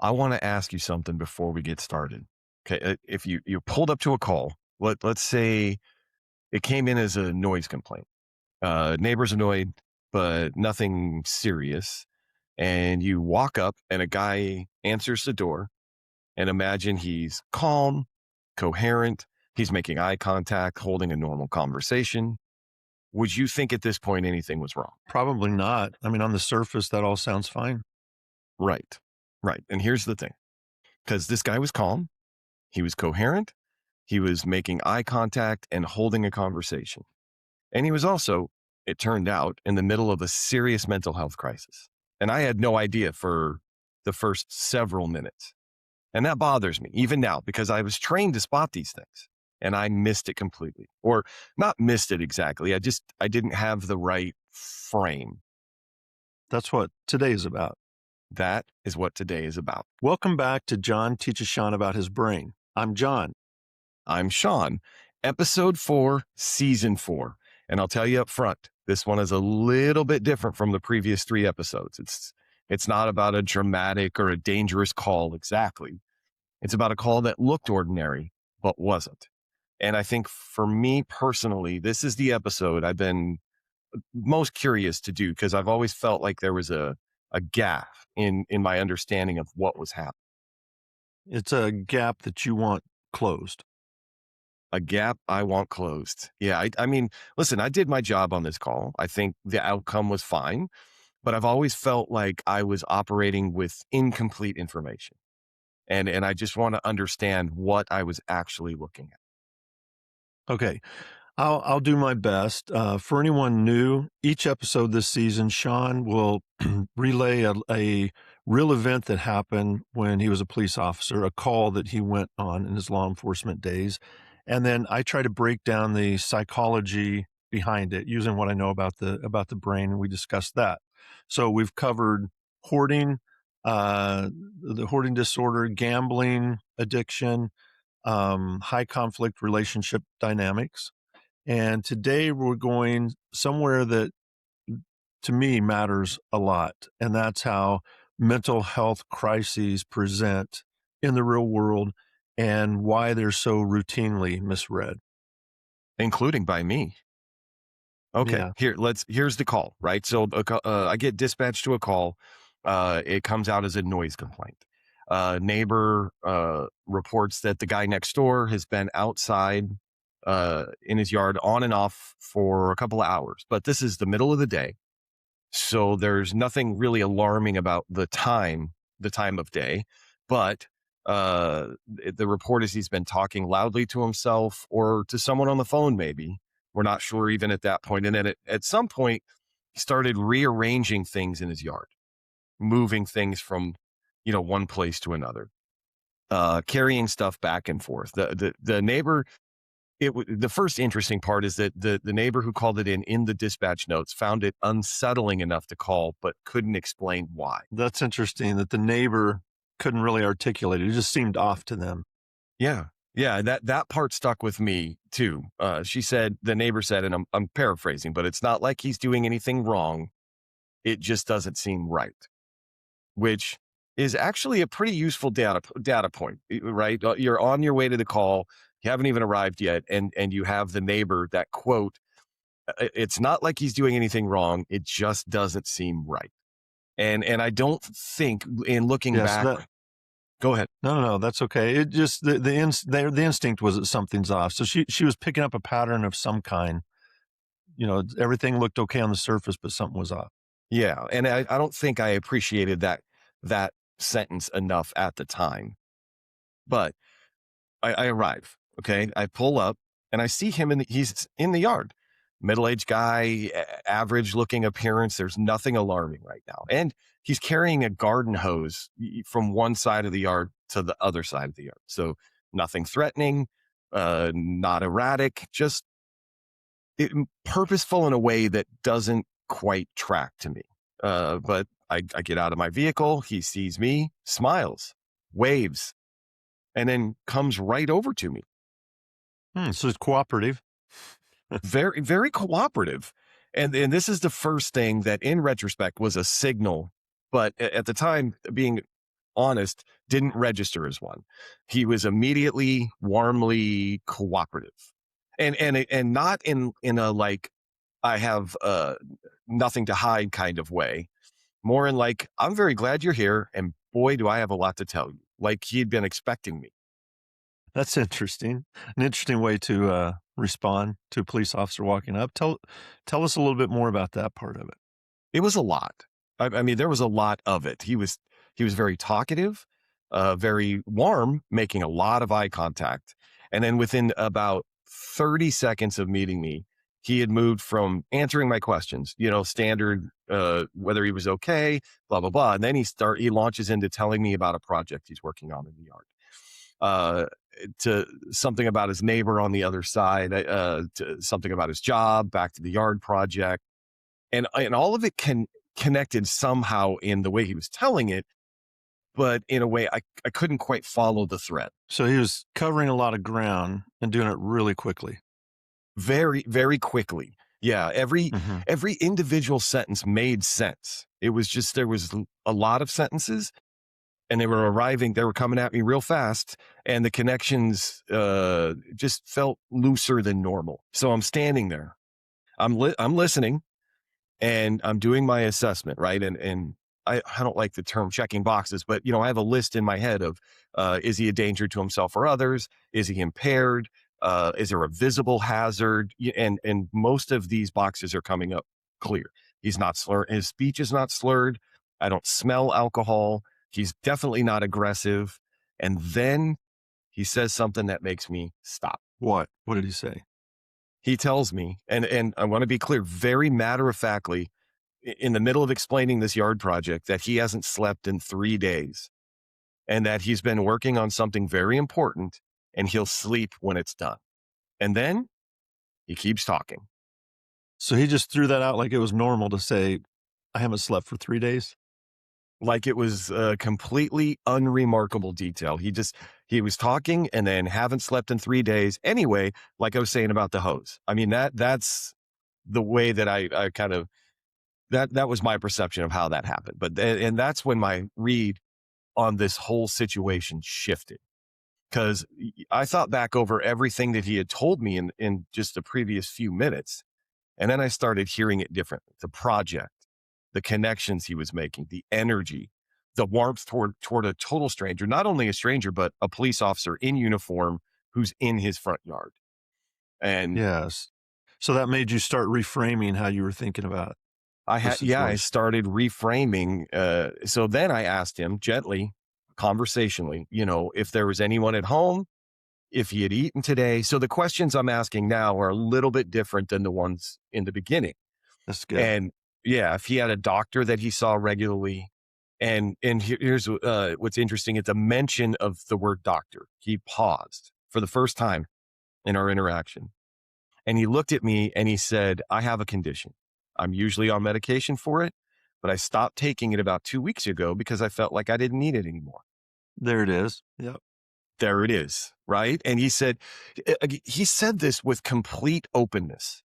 I want to ask you something before we get started. Okay, if you pulled up to a call, let's say it came in as a noise complaint. Neighbor's annoyed, but nothing serious. And you walk up, and a guy answers the door. And imagine he's calm, coherent. He's making eye contact, holding a normal conversation. Would you think at this point anything was wrong? Probably not. I mean, on the surface, that all sounds fine. Right, right. And here's the thing, because this guy was calm, he was coherent, he was making eye contact and holding a conversation. And he was also, it turned out, in the middle of a serious mental health crisis. And I had no idea for the first several minutes. And that bothers me even now because I was trained to spot these things and I missed it completely, or not missed it exactly. I didn't have the right frame. That's what today is about. That is what today is about. Welcome back to John Teaches Sean About His Brain. I'm John. I'm Sean, episode 4, season 4. And I'll tell you up front, this one is a little bit different from the previous 3 episodes. It's not about a dramatic or a dangerous call exactly. It's about a call that looked ordinary, but wasn't. And I think for me personally, this is the episode I've been most curious to do because I've always felt like there was a gap in my understanding of what was happening. It's a gap that you want closed. A gap I want closed. Yeah, I mean, listen, I did my job on this call. I think the outcome was fine, but I've always felt like I was operating with incomplete information. And I just want to understand what I was actually looking at. Okay, I'll do my best. For anyone new, each episode this season, Sean will relay a real event that happened when he was a police officer, a call that he went on in his law enforcement days. And then I try to break down the psychology behind it using what I know about the brain, and we discussed that. So we've covered hoarding, the hoarding disorder, gambling addiction, high conflict relationship dynamics. And today we're going somewhere that to me matters a lot. And that's how mental health crises present in the real world and why they're so routinely misread. Including by me. Okay, Yeah. here's the call, right? So I get dispatched to a call. It comes out as a noise complaint. Neighbor reports that the guy next door has been outside in his yard on and off for a couple of hours, but this is the middle of the day. So there's nothing really alarming about the time of day, but the report is he's been talking loudly to himself or to someone on the phone, maybe. We're not sure even at that point. And then at some point, he started rearranging things in his yard, moving things from, one place to another, carrying stuff back and forth. The neighbor, the first interesting part is that the neighbor who called it in the dispatch notes found it unsettling enough to call, but couldn't explain why. That's interesting that the neighbor couldn't really articulate it. It just seemed off to them. Yeah. Yeah. That part stuck with me too. The neighbor said, and I'm paraphrasing, but it's not like he's doing anything wrong. It just doesn't seem right, which is actually a pretty useful data point, right? You're on your way to the call. You haven't even arrived yet. And you have the neighbor that quote, it's not like he's doing anything wrong. It just doesn't seem right. And I don't think in looking back, go ahead. No, that's okay. It just, the instinct was that something's off. So she was picking up a pattern of some kind. Everything looked okay on the surface, but something was off. Yeah. And I don't think I appreciated that sentence enough at the time, but I arrive. Okay. I pull up and I see him he's in the yard, middle-aged guy, average looking appearance. There's nothing alarming right now. And he's carrying a garden hose from one side of the yard to the other side of the yard. So nothing threatening, not erratic, just purposeful in a way that doesn't quite track to me. But I get out of my vehicle. He sees me, smiles, waves, and then comes right over to me. So it's cooperative. Very, very cooperative. And this is the first thing that in retrospect was a signal, but at the time being honest, didn't register as one. He was immediately warmly cooperative, and not in a like I have nothing to hide kind of way. More in like, I'm very glad you're here, and boy, do I have a lot to tell you. Like he'd been expecting me. That's interesting. An interesting way to, respond to a police officer walking up. Tell us a little bit more about that part of it. It was a lot. I mean, there was a lot of it. He was very talkative, very warm, making a lot of eye contact. And then within about 30 seconds of meeting me, he had moved from answering my questions, standard, whether he was okay, blah, blah, blah. And then he launches into telling me about a project he's working on in the yard. Uh, to something about his neighbor on the other side, to something about his job, back to the yard project, and all of it connected somehow in the way he was telling it, but in a way I couldn't quite follow the thread. So he was covering a lot of ground and doing it really quickly. Very, very quickly. Yeah, every Mhm. every individual sentence made sense. It was just there was a lot of sentences, and they were coming at me real fast, and the connections just felt looser than normal. So I'm standing there, I'm listening, and I'm doing my assessment, right? And I don't like the term checking boxes, but I have a list in my head of is he a danger to himself or others? Is he impaired? Is there a visible hazard? And most of these boxes are coming up clear. He's not slurred. His speech is not slurred. I don't smell alcohol. He's definitely not aggressive. And then he says something that makes me stop. What? What did he say? He tells me, and I want to be clear, very matter of factly, in the middle of explaining this yard project, that he hasn't slept in 3 days and that he's been working on something very important and he'll sleep when it's done. And then he keeps talking So he just threw that out like it was normal to say, "I haven't slept for 3 days?" like it was a completely unremarkable detail. He was talking and then haven't slept in 3 days. Anyway, like I was saying about the hose. I mean, that's the way that I kind of, that was my perception of how that happened. And that's when my read on this whole situation shifted, because I thought back over everything that he had told me in just the previous few minutes. And then I started hearing it differently. The project, the connections he was making, the energy, the warmth toward a total stranger, not only a stranger, but a police officer in uniform who's in his front yard. And Yes. So that made you start reframing how you were thinking about the I situation. started reframing. So then I asked him gently, conversationally, if there was anyone at home, if he had eaten today. So the questions I'm asking now are a little bit different than the ones in the beginning. That's good. And yeah, if he had a doctor that he saw regularly. And here's what's interesting: at the mention of the word doctor, he paused for the first time in our interaction. And he looked at me and he said, I have a condition. I'm usually on medication for it, but I stopped taking it about 2 weeks ago because I felt like I didn't need it anymore. There it is. Yep. There it is. Right. And he said this with complete openness.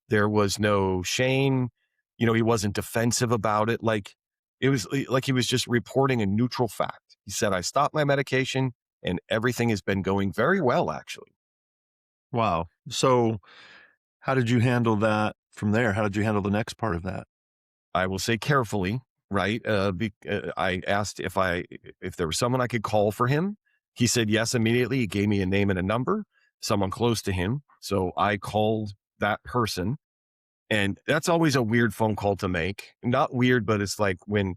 There was no shame. He wasn't defensive about it. Like it was like he was just reporting a neutral fact. He said, I stopped my medication and everything has been going very well, actually. Wow. So how did you handle that from there? How did you handle the next part of that? I will say carefully, right? I asked if there was someone I could call for him. He said yes immediately. He gave me a name and a number, someone close to him. So I called that person, and that's always a weird phone call to make. Not weird, but it's like when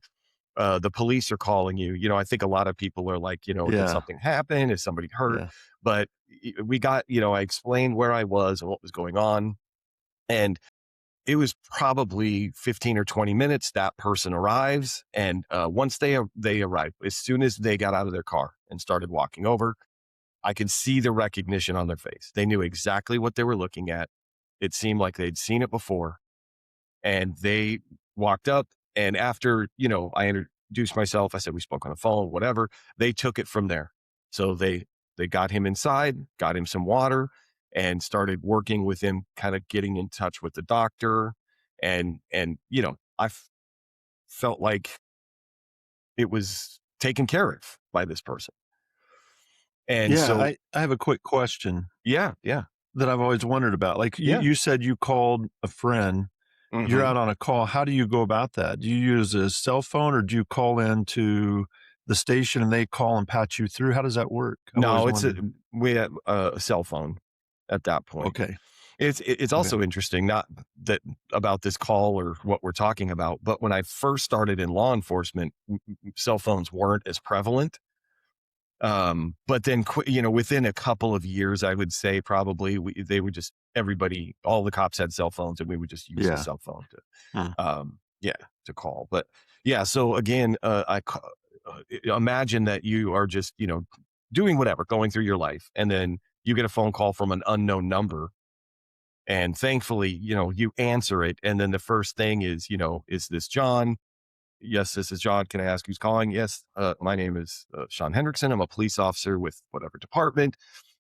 the police are calling you. I think a lot of people are like, did Yeah. something happen? Is somebody hurt? Yeah. But we got, I explained where I was and what was going on, and it was probably 15 or 20 minutes. That person arrives. And once they arrived, as soon as they got out of their car and started walking over, I could see the recognition on their face. They knew exactly what they were looking at. It seemed like they'd seen it before. And they walked up. And after, I introduced myself, I said, we spoke on the phone, whatever. They took it from there. So they got him inside, got him some water, and started working with him, kind of getting in touch with the doctor. And I felt like it was taken care of by this person. And Yeah, so, I have a quick question yeah, yeah, that I've always wondered about. Like yeah. you said you called a friend, you're Hmm. out on a call. How do you go about that? Do you use a cell phone or do you call into the station and they call and patch you through? How does that work? I've always No, wondered. we had a cell phone at that point. Okay. It's Okay. also interesting, not that about this call or what we're talking about, but when I first started in law enforcement, cell phones weren't as prevalent. But then, within a couple of years, I would say probably they would just everybody, all the cops had cell phones, and we would just use the Yeah. cell phone Hmm. yeah, to call. But yeah, so again, imagine that you are just, doing whatever, going through your life, and then you get a phone call from an unknown number, and thankfully, you answer it, and then the first thing is, is this John? Yes, this is John. Can I ask who's calling? Yes, my name is Sean Hendrickson. I'm a police officer with whatever department,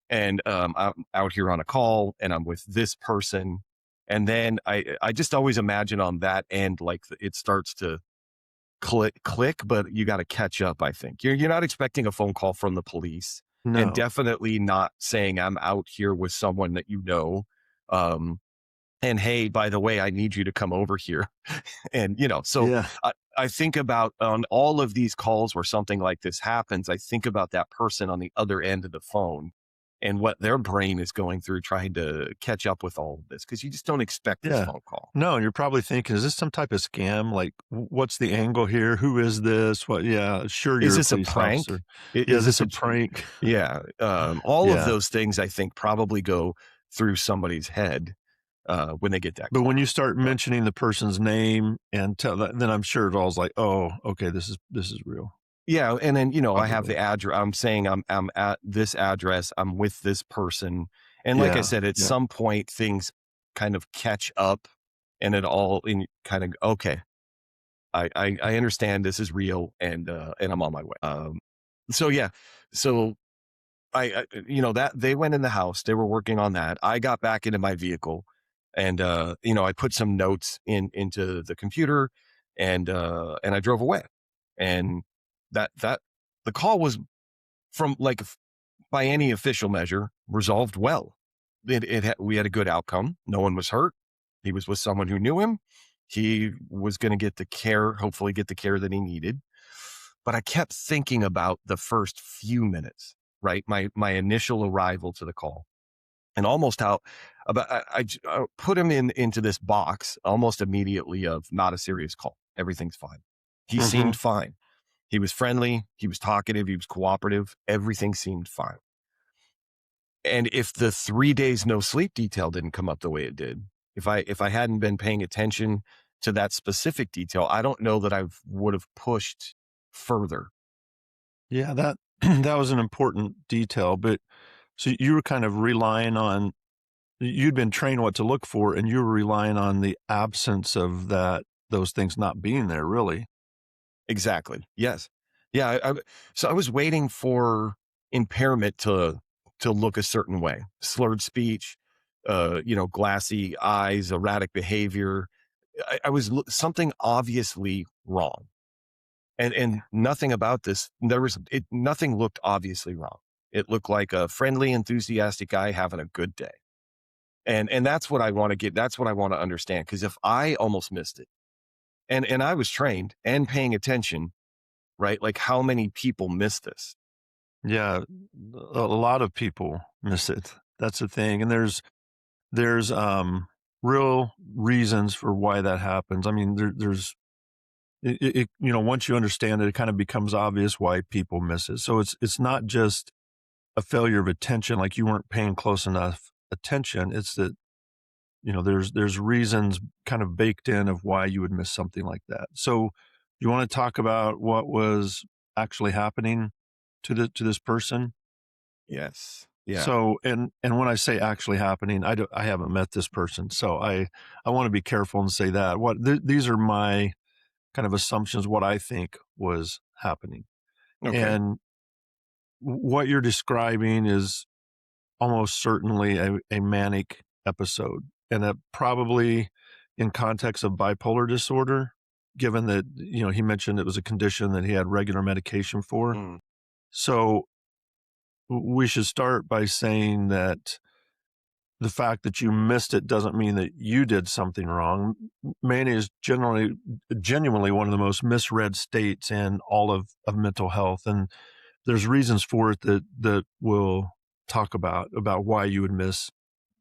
and I'm out here on a call, and I'm with this person. And then I just always imagine on that end, like it starts to click, but you got to catch up. I think you're not expecting a phone call from the police, and No. definitely not saying I'm out here with someone that you know. Um, and hey, by the way, I need you to come over here. And, so Yeah. I think about on all of these calls where something like this happens, I think about that person on the other end of the phone and what their brain is going through trying to catch up with all of this because you just don't expect this Yeah. phone call. No, you're probably thinking, is this some type of scam? Like, what's the angle here? Who is this? What? Yeah, sure, Is you're a this a police prank? officer. Yeah, is Is this this a a, prank? yeah, all of Yeah. those things I think probably go through somebody's head when they get that But call. when you start mentioning the person's name and tell that, then I'm sure it all's like, oh, okay, this is real. Yeah, and then, I have Probably. the address. I'm saying I'm at this address. I'm with this person. And like I Yeah. said, at Yeah. some point things kind of catch up and it all in kind of okay. I understand this is real and I'm on my way. So yeah. So that they went in the house, they were working on that. I got back into my vehicle and I put some notes into the computer and I drove away. And that the call was from like by any official measure resolved well. We had a good outcome. No one was hurt. He was with someone who knew him. He was going to get the care, hopefully get the care that he needed. But I kept thinking about the first few minutes, right? My initial arrival to the call, and almost how about I put him into this box almost immediately of not a serious call. Everything's fine. He Hmm. seemed fine. He was friendly. He was talkative. He was cooperative. Everything seemed fine. And if the 3 days no sleep detail didn't come up the way it did, if I hadn't been paying attention to that specific detail, I don't know that I would have pushed further. Yeah. That that was an important detail. But so you were kind of relying on you'd been trained what to look for, and you were relying on the absence of those things not being there. Really. Exactly. Yes. Yeah. So I was waiting for impairment to look a certain way, slurred speech, glassy eyes, erratic behavior. I was something obviously wrong, and nothing about this. Nothing looked obviously wrong. It looked like a friendly, enthusiastic guy having a good day, and that's what I want to get. That's what I want to understand. Because if I almost missed it, and I was trained and paying attention, right? Like how many people miss this? Yeah, a lot of people miss it. That's the thing, and there's real reasons for why that happens. I mean, there's once you understand it, it kind of becomes obvious why people miss it. So it's not just a failure of attention, like you weren't paying close enough attention. It's that there's reasons kind of baked in of why you would miss something like that. So you want to talk about what was actually happening to this person? Yes. Yeah. So, and when I say actually happening, I haven't met this person, so I want to be careful and say that. These are my kind of assumptions, what I think was happening. Okay. And what you're describing is almost certainly a manic episode, and that probably in context of bipolar disorder. given that, he mentioned it was a condition that he had regular medication for. Mm, So we should start by saying that the fact that you missed it doesn't mean that you did something wrong. Mania is genuinely one of the most misread states in all of mental health. And there's reasons for it that we'll talk about why you would miss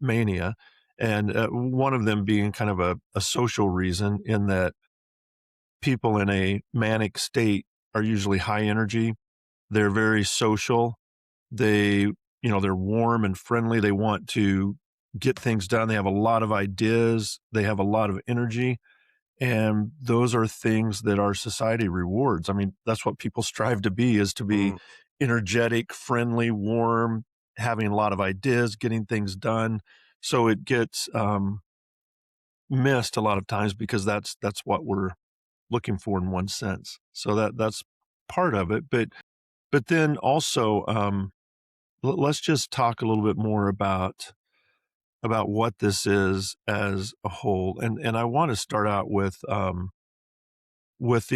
mania. And one of them being kind of a social reason, in that people in a manic state are usually high energy. They're very social. They're warm and friendly. They want to get things done. They have a lot of ideas. They have a lot of energy. And those are things that our society rewards. I mean, that's what people strive to be, is to be mm, energetic, friendly, warm, having a lot of ideas, getting things done. So it gets missed a lot of times because that's what we're looking for in one sense. So that's part of it. But then also, let's just talk a little bit more about what this is as a whole. And I want to start out with the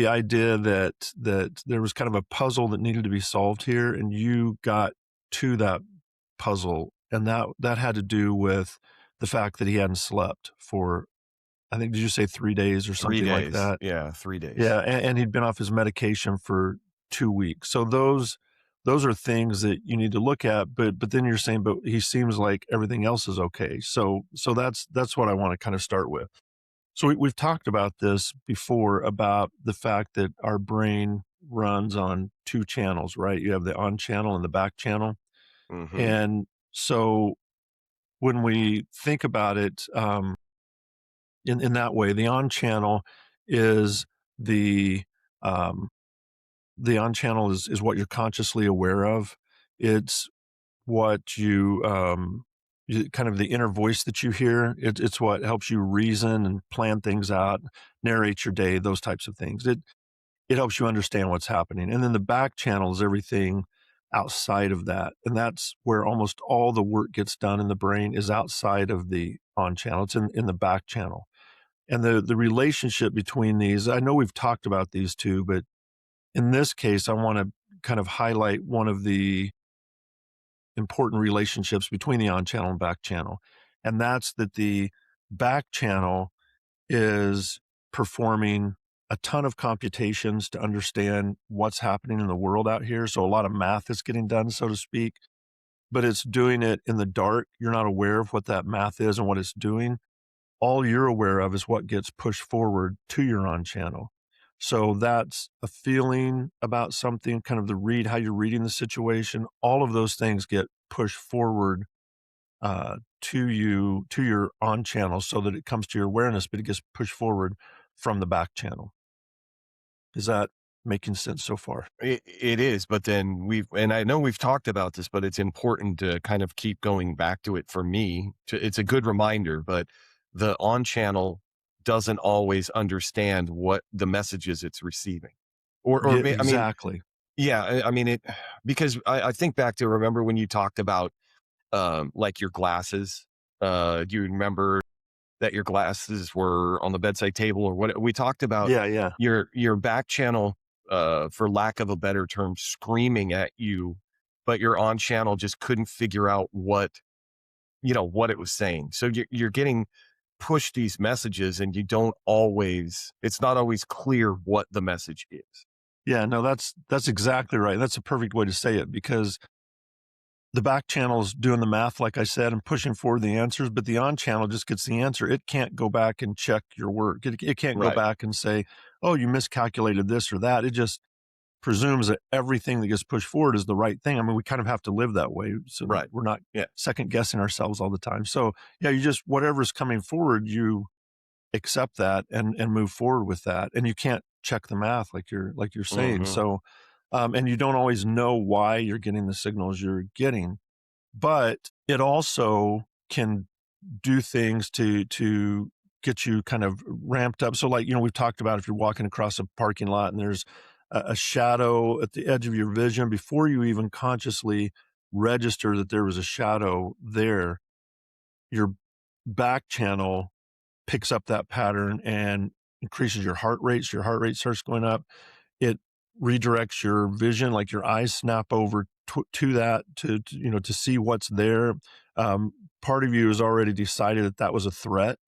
idea that there was kind of a puzzle that needed to be solved here, and you got to that puzzle, and that had to do with the fact that he hadn't slept for, I think, did you say 3 days or three something like days. that? Yeah, 3 days. Yeah, and he'd been off his medication for 2 weeks. So those are things that you need to look at. But then you're saying, but he seems like everything else is okay. So that's what I want to kind of start with. So we've talked about this before, about the fact that our brain runs on two channels, right? You have the on channel and the back channel. Mhm. And so when we think about it, in that way, the on channel is the um, the on channel is what you're consciously aware of. It's what kind of the inner voice that you hear. It's what helps you reason and plan things out, narrate your day, those types of things. It helps you understand what's happening. And then the back channel is everything outside of that. And that's where almost all the work gets done in the brain, is outside of the on channel. It's in the back channel. And the relationship between these, I know we've talked about these two, but in this case, I want to kind of highlight one of the important relationships between the on channel and back channel. And that's that the back channel is performing a ton of computations to understand what's happening in the world out here. So a lot of math is getting done, so to speak, but it's doing it in the dark. You're not aware of what that math is and what it's doing. All you're aware of is what gets pushed forward to your on channel. So that's a feeling about something, kind of how you're reading the situation. All of those things get pushed forward to your on channel, so that it comes to your awareness, but it gets pushed forward from the back channel. Is that making sense so far? It is, but then and I know we've talked about this, but it's important to kind of keep going back to it for me. It's a good reminder, but the on channel doesn't always understand what the messages it's receiving. Yeah, I mean, exactly. yeah, I mean it, because I think back to, remember when you talked about like your glasses. Do you remember that your glasses were on the bedside table, or what we talked about? Yeah, yeah. Your back channel, for lack of a better term, screaming at you, but your on channel just couldn't figure out what it was saying. So you're getting pushed these messages, and it's not always clear what the message is. Yeah, no, that's exactly right. That's a perfect way to say it, because the back channel is doing the math, like I said, and pushing forward the answers, but the on channel just gets the answer. It can't go back and check your work. It can't go Right. back and say, oh, you miscalculated this or that. It just presumes that everything that gets pushed forward is the right thing. I mean, we kind of have to live that way, so that Right. we're not Yeah. second guessing ourselves all the time. So yeah, you just, whatever's coming forward, you accept that and move forward with that. And you can't check the math, like you're saying. Hmm. So and you don't always know why you're getting the signals you're getting, but it also can do things to get you kind of ramped up. So, like, we've talked about, if you're walking across a parking lot and there's a shadow at the edge of your vision, before you even consciously register that there was a shadow there, your back channel picks up that pattern and increases your heart rate, so your heart rate starts going up. It redirects your vision, like your eyes snap over to that to see what's there. Um, Part of you has already decided that that was a threat,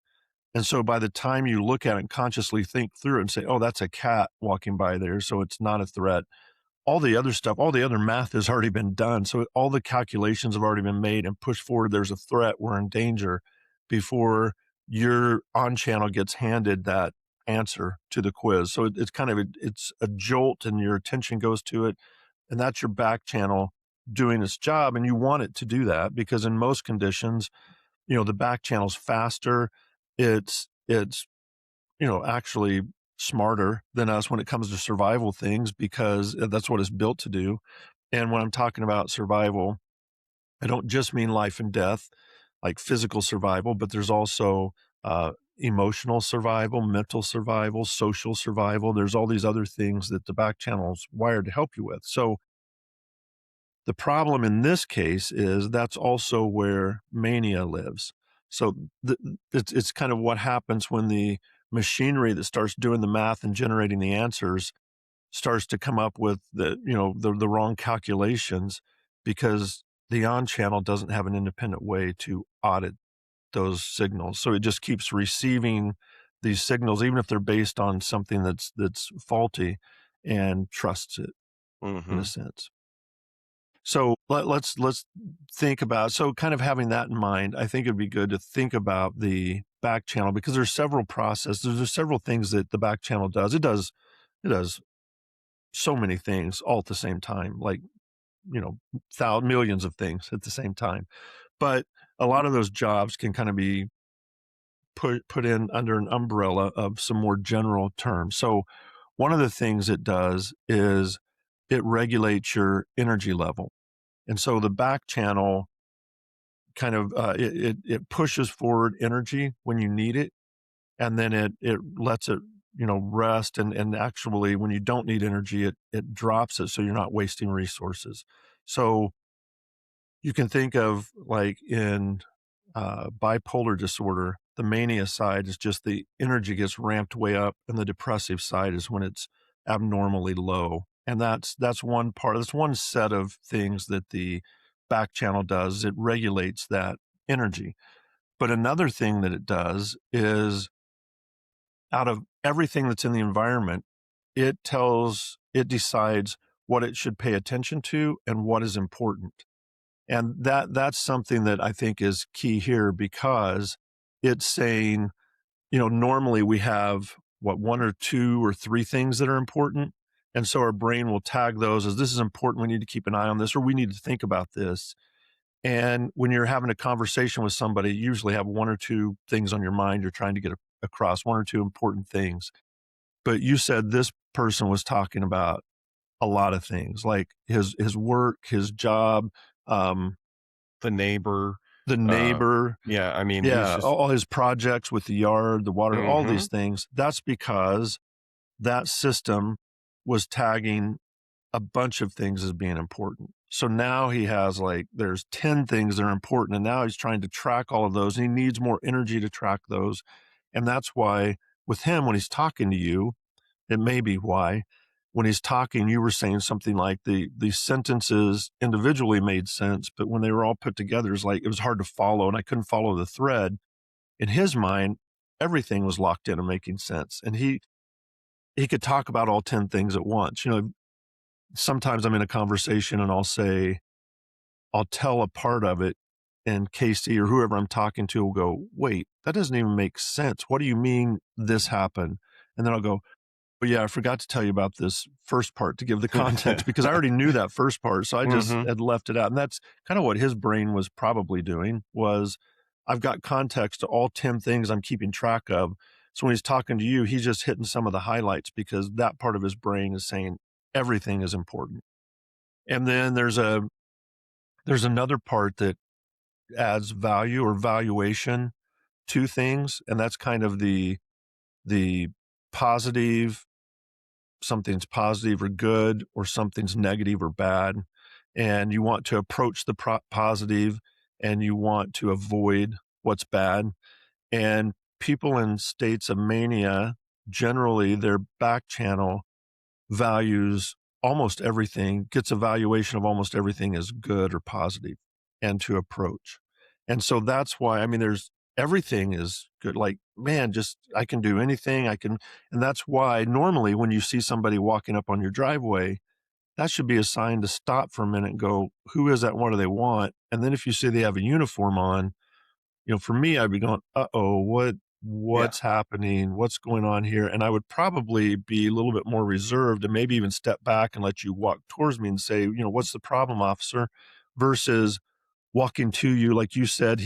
and so by the time you look at it and consciously think through it and say, "Oh, that's a cat walking by there, so it's not a threat." All the other stuff, all the other math has already been done. So all the calculations have already been made and pushed forward. There's a threat. We're in danger before your on channel gets handed that answer to the quiz. So it's kind of it's a jolt and your attention goes to it. And that's your back channel doing its job. And you want it to do that because in most conditions, the back channel's faster. It's actually smarter than us when it comes to survival things because that's what it's built to do. And when I'm talking about survival, I don't just mean life and death, like physical survival, but there's also emotional survival, mental survival, social survival. There's all these other things that the back channel's wired to help you with. So the problem in this case is that's also where mania lives. So it's kind of what happens when the machinery that starts doing the math and generating the answers starts to come up with the wrong calculations because the on channel doesn't have an independent way to audit those signals. So it just keeps receiving these signals, even if they're based on something that's faulty, and trusts it in a Mhm. sense. So let's think about kind of having that in mind. I think it'd be good to think about the back channel because there's several processes. There's several things that the back channel does. It does so many things all at the same time, like millions of things at the same time. But a lot of those jobs can kind of be put in under an umbrella of some more general terms. So one of the things it does is it regulates your energy level. And so the back channel kind of it pushes forward energy when you need it, and then it lets it rest, and actually when you don't need energy, it drops it so you're not wasting resources. So you can think of like in bipolar disorder, the mania side is just the energy gets ramped way up, and the depressive side is when it's abnormally low. And that's one part. That's one set of things that the back channel does. It regulates that energy. But another thing that it does is out of everything that's in the environment, it decides what it should pay attention to and what is important. And that's something that I think is key here because it's saying, normally we have what, one or two or three things that are important. And so our brain will tag those as this is important. We need to keep an eye on this, or we need to think about this. And when you're having a conversation with somebody, you usually have one or two things on your mind you're trying to get across, one or two important things. But you said this person was talking about a lot of things, like his work, his job, um, The neighbor, the uh, neighbor, yeah, I mean, he's yeah, just all his projects with the yard, the water, all these mhm. things. That's because that system was tagging a bunch of things as being important. So now he has like there's 10 things that are important, and now he's trying to track all of those, and he needs more energy to track those. And that's why with him, when he's talking to you, it may be why when he's talking, you were saying something like the sentences individually made sense, but when they were all put together, it's like it was hard to follow, and I couldn't follow the thread. In his mind, everything was locked in and making sense, and he could talk about all 10 things at once. Sometimes I'm in a conversation and I'll tell a part of it, and Casey or whoever I'm talking to will go, "Wait, that doesn't even make sense. What do you mean this happened?" And then I'll go, "But yeah, I forgot to tell you about this first part to give the context because I already knew that first part, so I just Mhm. had left it out." And that's kind of what his brain was probably doing was, I've got context to all 10 things I'm keeping track of. So when he's talking to you, he's just hitting some of the highlights because that part of his brain is saying everything is important. And then there's another part that adds value or valuation to things, and that's kind of the positive, something's positive or good, or something's negative or bad. And you want to approach the positive and you want to avoid what's bad. And people in states of mania generally their back channel values almost everything, gets a valuation of almost everything as good or positive and to approach. And so that's why, I mean, there's everything is good. Like, man, just I can do anything. And that's why normally when you see somebody walking up on your driveway, that should be a sign to stop for a minute and go, who is that? And what do they want? And then if you see they have a uniform on, for me, I'd be going, "Uh-oh, Yeah. what's happening? What's going on here?" And I would probably be a little bit more reserved and maybe even step back and let you walk towards me and say, "What's the problem, officer?" Versus walking to you, like you said,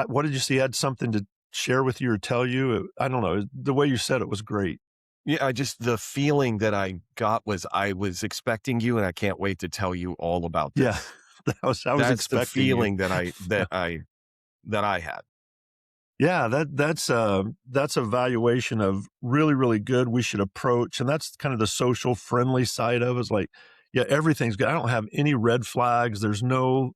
what did you say? He had something to share with you or tell you? I don't know. The way you said it was great. Yeah, the feeling that I got was I was expecting you and I can't wait to tell you all about Yeah, this. I was That's the expecting you. feeling that I had. Yeah, that's a valuation of really, really good. We should approach, and that's kind of the social friendly side of it, is like, yeah, everything's good. I don't have any red flags. There's no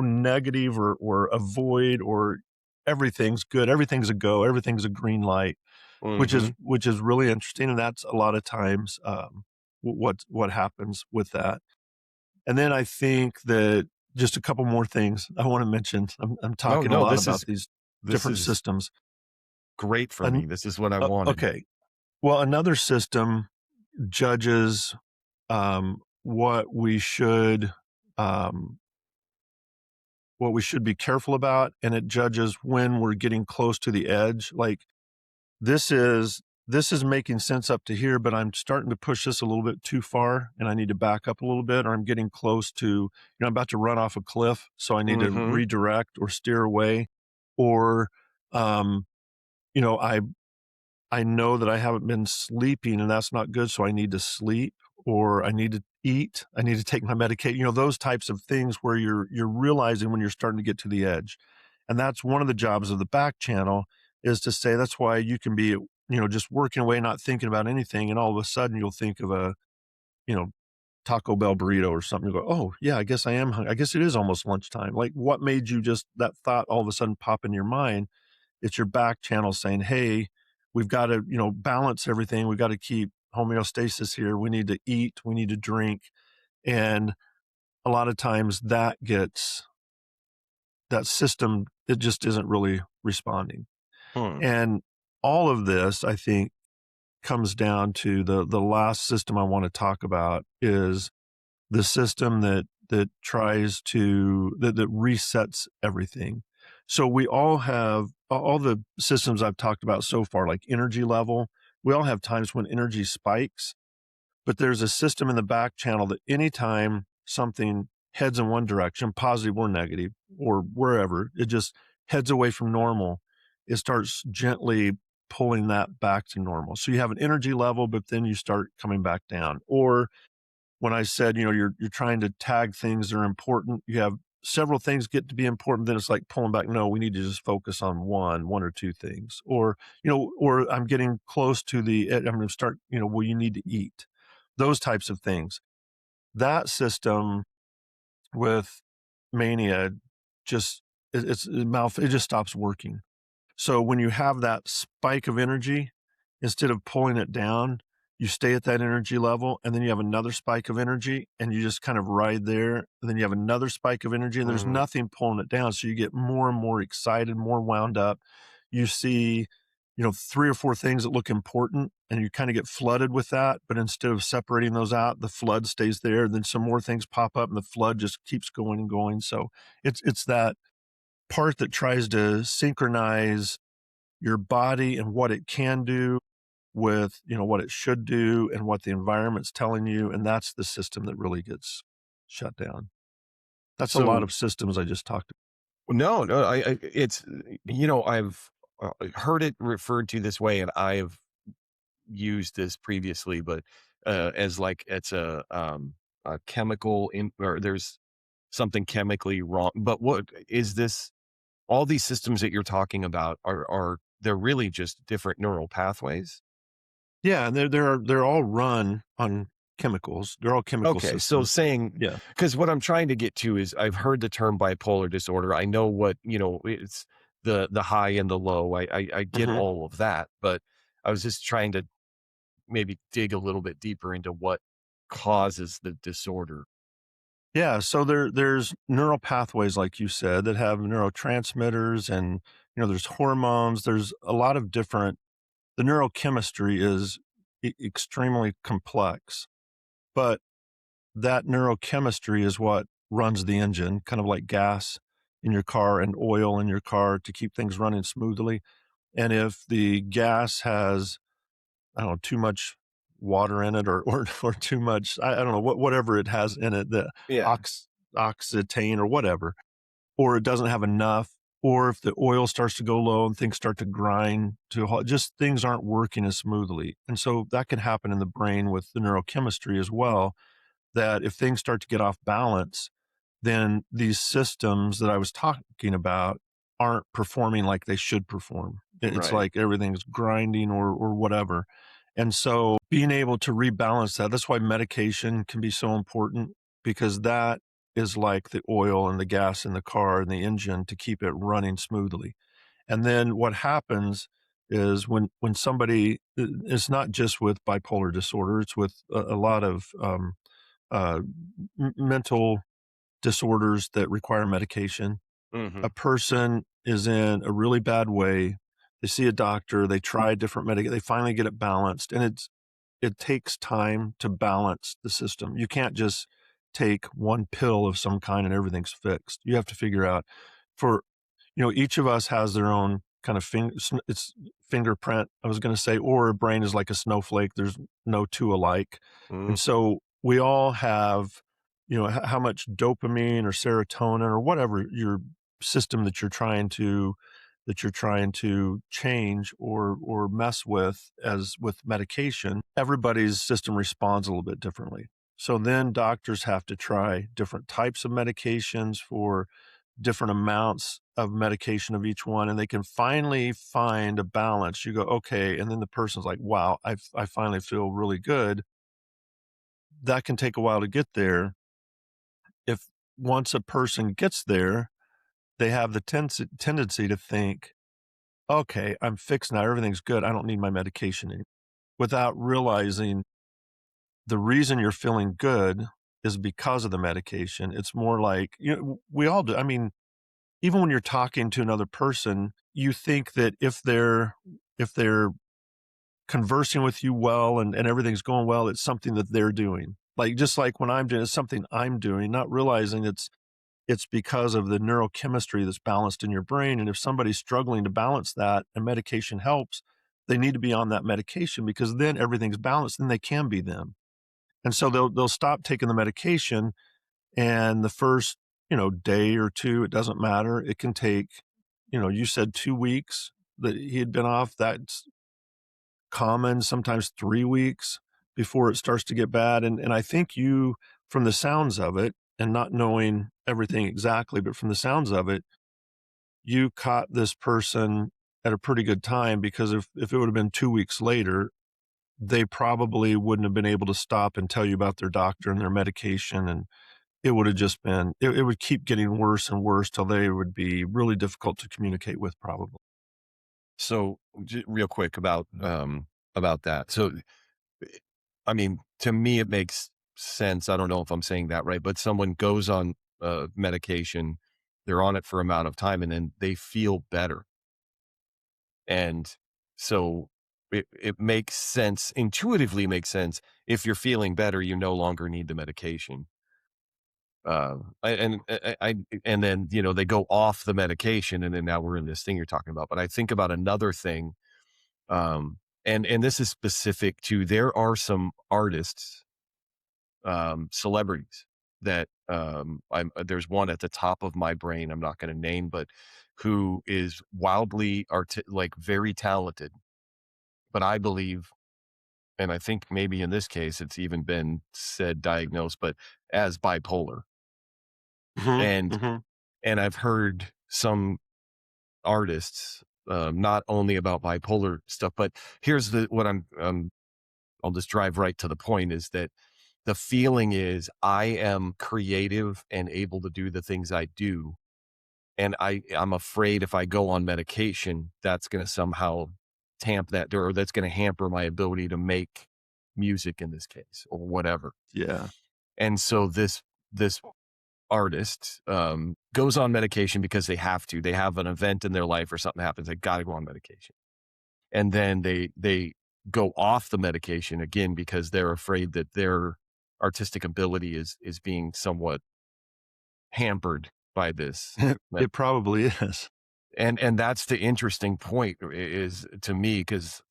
negative or avoid or everything's good. Everything's a go. Everything's a green light, which is Mhm. which is really interesting, and that's a lot of times what happens with that. And then I think that just a couple more things I want to mention. I'm No, talking a no, lot about these this different is systems. great for An me. This is what I wanted. Okay. Well, another system judges, what um, we should be careful about, and it judges when we're getting close to the edge. Like, this is making sense up to here, but I'm starting to push this a little bit too far, and I need to back up a little bit, or I'm getting close to, I'm about to run off a cliff, so I need to Mhm. redirect or steer away, or, um, you know, I I know that I haven't been sleeping and that's not good, so I need to sleep or I need to eat, I need to take my medication, those types of things where you're realizing when you're starting to get to the edge. And that's one of the jobs of the back channel, is to say that's why you can be, just working away, not thinking about anything, and all of a sudden you'll think of a, you know, Taco Bell burrito or something. You go, "Oh, yeah, I guess I am I guess it is almost lunchtime." Like, what made you just that thought all of a sudden pop in your mind? It's your back channel saying, "Hey, we've got to, balance everything. We've got to keep homeostasis here. We need to eat. We need to drink." And a lot of times that system, it just isn't really responding. Hmm. And all of this, I think, comes down to the last system I want to talk about is the system that tries to that resets everything. So we all have all the systems I've talked about so far, like energy level. We all have times when energy spikes, but there's a system in the back channel that anytime something heads in one direction, positive or negative, or wherever, it just heads away from normal, it starts gently pulling that back to normal. So you have an energy level, but then you start coming back down. Or when I said, you're trying to tag things that are important, you have several things get to be important, then it's like pulling back. No, we need to just focus on one or two things. Or, or I'm getting close to I'm going to start, well, you need to eat. Those types of things. That system with Mania just it just stops working. So when you have that spike of energy, instead of pulling it down, you stay at that energy level, and then you have another spike of energy, and you just kind of ride there. And then you have another spike of energy, and there's Mhm. nothing pulling it down. So you get more and more excited, more wound up. You see, three or four things that look important, and you kind of get flooded with that. But instead of separating those out, the flood stays there. Then some more things pop up, and the flood just keeps going and going. So it's that part that tries to synchronize your body and what it can do with, what it should do and what the environment's telling you, and that's the system that really gets shut down. That's a lot So of systems I just talked no, no, it's I've heard it referred to this way, and I've used this previously, but as like it's a chemical in, or there's something chemically wrong. But what is this? All these systems that you're talking about are they're really just different neural pathways. Yeah, and they're all run on chemicals. They're all chemical Okay, so systems. saying, Yeah. because what I'm trying to get to is I've heard the term bipolar disorder. I know what, it's the high and the low. I get Mhm. all of that, but I was just trying to maybe dig a little bit deeper into what causes the disorder. Yeah, so there's neural pathways, like you said, that have neurotransmitters, and there's hormones. There's a lot of different. The neurochemistry is extremely complex, but that neurochemistry is what runs the engine, kind of like gas in your car and oil in your car to keep things running smoothly. And if the gas has, I don't know, too much water in it, or too much, I don't know, whatever it has in it, the Yeah. ox oxetane or whatever, or it doesn't have enough, or if the oil starts to go low and things start to grind to a halt, just things aren't working as smoothly. And so that can happen in the brain with the neurochemistry as well, that if things start to get off balance, then these systems that I was talking about aren't performing like they should perform. It's Right. like everything's grinding or whatever. And so being able to rebalance that, that's why medication can be so important, because that is like the oil and the gas in the car and the engine to keep it running smoothly. And then what happens is when somebody, it's not just with bipolar disorder, it's with a lot of uh, mental disorders that require medication. Hmm. A person is in a really bad way. They see a doctor, they try different they finally get it balanced, and it takes time to balance the system. You can't just take one pill of some kind and everything's fixed. You have to figure out, for each of us has their own kind of it's fingerprint, I was going to say, or a brain is like a snowflake. There's no two alike. And Hmm. so we all have, how much dopamine or serotonin or whatever your system that you're trying to change or mess with, as with medication, everybody's system responds a little bit differently. So then doctors have to try different types of medications for different amounts of medication of each one, and they can finally find a balance. You go, okay, and then the person's like, wow, I finally feel really good. That can take a while to get there. If once a person gets there, they have the tendency to think, okay, I'm fixed now, everything's good, I don't need my medication anymore, without realizing the reason you're feeling good is because of the medication. It's more like, we all do. I mean, even when you're talking to another person, you think that if they're conversing with you well, and everything's going well, it's something that they're doing. Like, just like when I'm doing, it's something I'm doing, not realizing it's because of the neurochemistry that's balanced in your brain. And if somebody's struggling to balance that and medication helps, they need to be on that medication, because then everything's balanced, then they can be them. And so they'll stop taking the medication, and the first, day or two, it doesn't matter. It can take, you said 2 weeks that he had been off. That's common, sometimes 3 weeks before it starts to get bad. And I think you, from the sounds of it, and not knowing everything exactly, but from the sounds of it, you caught this person at a pretty good time, because if it would have been 2 weeks later, they probably wouldn't have been able to stop and tell you about their doctor and their medication, and it would have just been it would keep getting worse and worse till they would be really difficult to communicate with, probably. So, real quick about that. So, I mean, to me, it makes sense. I don't know if I'm saying that right, but someone goes on medication, they're on it for amount of time, and then they feel better. And so it makes sense, intuitively makes sense. If you're feeling better, you no longer need the medication. And then, they go off the medication, and then now we're in this thing you're talking about. But I think about another thing, and this is specific to, there are some artists, celebrities that, there's one at the top of my brain I'm not going to name, but who is wildly like very talented, but I believe, and I think maybe in this case it's even been said, diagnosed, but as bipolar. Mhm, And mhm. I've heard some artists, not only about bipolar stuff, but here's the what I'll just drive right to the point, is that the feeling is I am creative and able to do the things I do, and I'm afraid if I go on medication, that's going to somehow tamp that or that's going to hamper my ability to make music in this case or whatever. Yeah. And so this artist goes on medication because they have to. They have an event in their life or something happens. They got to go on medication. And then they go off the medication again because they're afraid that their artistic ability is being somewhat hampered by this. It probably is. And that's the interesting point is to me because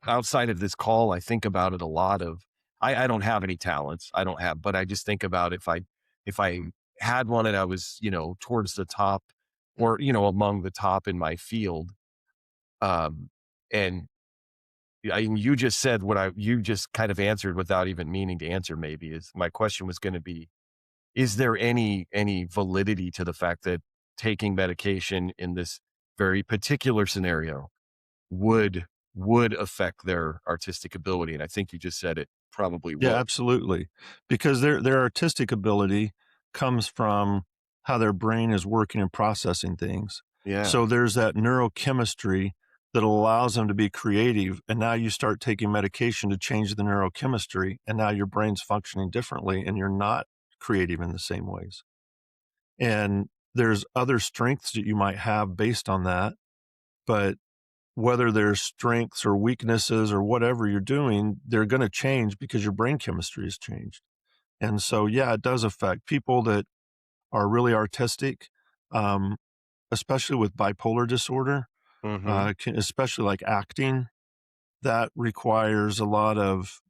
outside of this call, I think about it a lot of I don't have any talents. I don't have, but I just think about if I had one and I was, towards the top or, among the top in my field. And you just said you just kind of answered without even meaning to answer, maybe is my question was going to be, is there any validity to the fact that taking medication in this very particular scenario would would affect their artistic ability? And I think you just said it probably Yeah, would. absolutely. Because their artistic ability comes from how their brain is working and processing things. Yeah. So there's that neurochemistry that allows them to be creative. And now you start taking medication to change the neurochemistry, and now your brain's functioning differently and you're not creative in the same ways. And there's other strengths that you might have based on that, but whether there's strengths or weaknesses or whatever you're doing, they're going to change because your brain chemistry has changed. And so, yeah, it does affect people that are really artistic, um, especially with bipolar disorder, Mhm. especially like acting. That requires a lot of,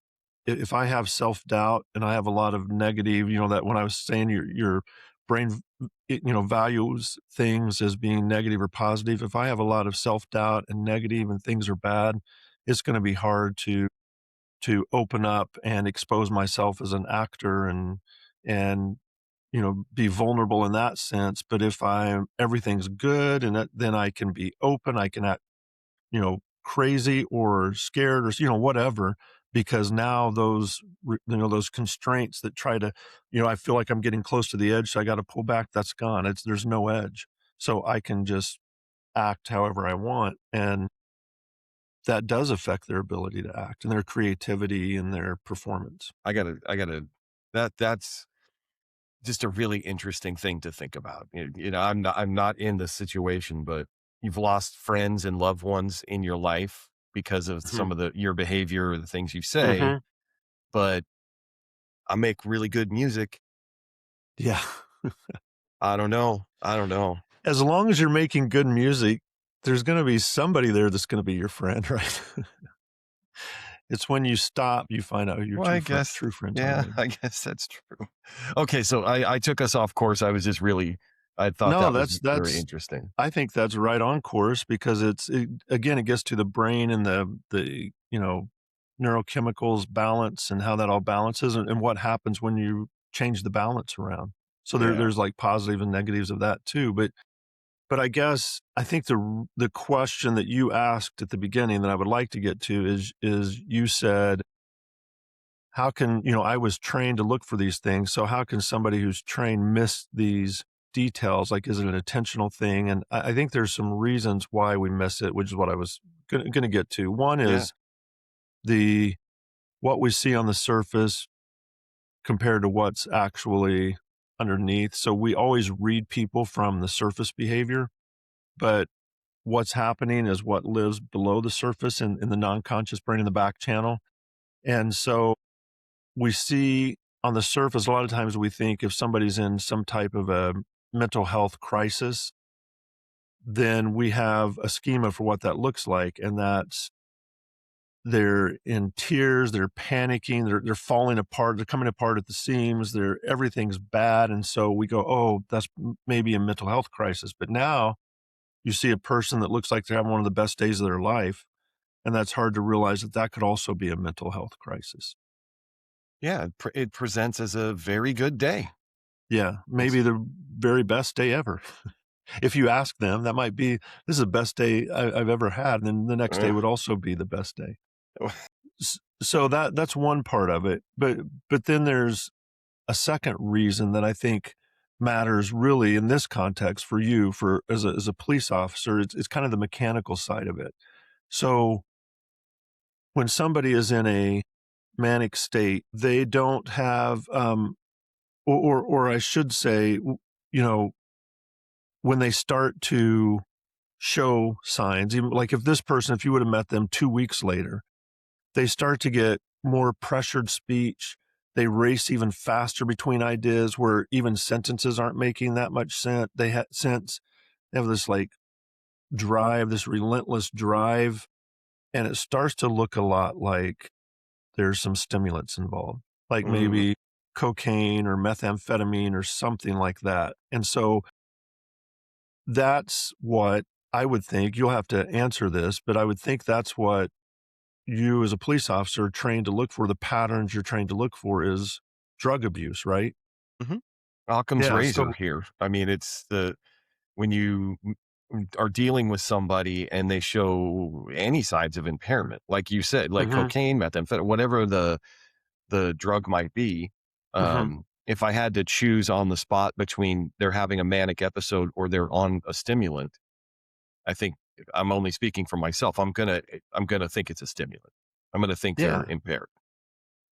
if I have self-doubt and I have a lot of negative, that when I was saying your brain, values things as being negative or positive. If I have a lot of self-doubt and negative and things are bad, it's going to be hard to open up and expose myself as an actor and be vulnerable in that sense. But if everything's good and then I can be open, I can act crazy or scared or, whatever, because now those constraints that try to, I feel like I'm getting close to the edge, so I got to pull back. That's gone. There's no edge. So I can just act however I want. And that does affect their ability to act and their creativity and their performance. I gotta that's just a really interesting thing to think about. I'm not in this situation, but you've lost friends and loved ones in your life because of Mhm. some of your behavior or the things you say, Mhm. but I make really good music. Yeah. I don't know. I don't know. As long as you're making good music, there's gonna be somebody there that's gonna be your friend, right? It's when you stop, you find out who your Well, I guess, true friends are, yeah, maybe. I guess that's true. Okay, so I took us off course. I was just really I thought No, that that's was very that's interesting. I think that's right on course because again, it gets to the brain and the neurochemicals balance and how that all balances and what happens when you change the balance around. So Yeah. there's like positive and negatives of that too. But I guess I think the question that you asked at the beginning that I would like to get to is you said, how can, I was trained to look for these things. So how can somebody who's trained miss these details? Like, is it an intentional thing? And I think there's some reasons why we miss it, which is what I was going to get to. One Yeah. is the what we see on the surface compared to what's actually underneath. So we always read people from the surface behavior, but what's happening is what lives below the surface in the non-conscious brain in the back channel. And so we see on the surface, a lot of times we think if somebody's in some type of a mental health crisis, then we have a schema for what that looks like. And that's they're in tears, they're panicking, they're falling apart, they're coming apart at the seams, everything's bad. And so we go, oh, that's maybe a mental health crisis. But now you see a person that looks like they're having one of the best days of their life. And that's hard to realize that that could also be a mental health crisis. Yeah, it presents as a very good day. Yeah, It's maybe the very best day ever. If you ask them, that might be, "This is the best day I've ever had," and then the next day uh, would also be the best day. So that's one part of it, but then there's a second reason that I think matters really in this context for you, for as a police officer, it's kind of the mechanical side of it. So when somebody is in a manic state, they don't have, or I should say, you know, when they start to show signs, even like if this person, if you would have met them 2 weeks later, they start to get more pressured speech. They race even faster between ideas where even sentences aren't making that much sense. They have this like drive, this relentless drive, and it starts to look a lot like there's some stimulants involved, like Mm, maybe cocaine or methamphetamine or something like that. And so that's what I would think. You'll have to answer this, but I would think that's what you as a police officer are trained to look for. The patterns you're trained to look for is drug abuse, right? mhm. Occam's Yeah. razor So, here. I mean, it's the when you are dealing with somebody and they show any signs of impairment, like you said, like hmm cocaine, methamphetamine, whatever the drug might be. hmm If I had to choose on the spot between they're having a manic episode or they're on a stimulant, I think I'm only speaking for myself. I'm gonna think it's a stimulant. I'm gonna think they're yeah, impaired.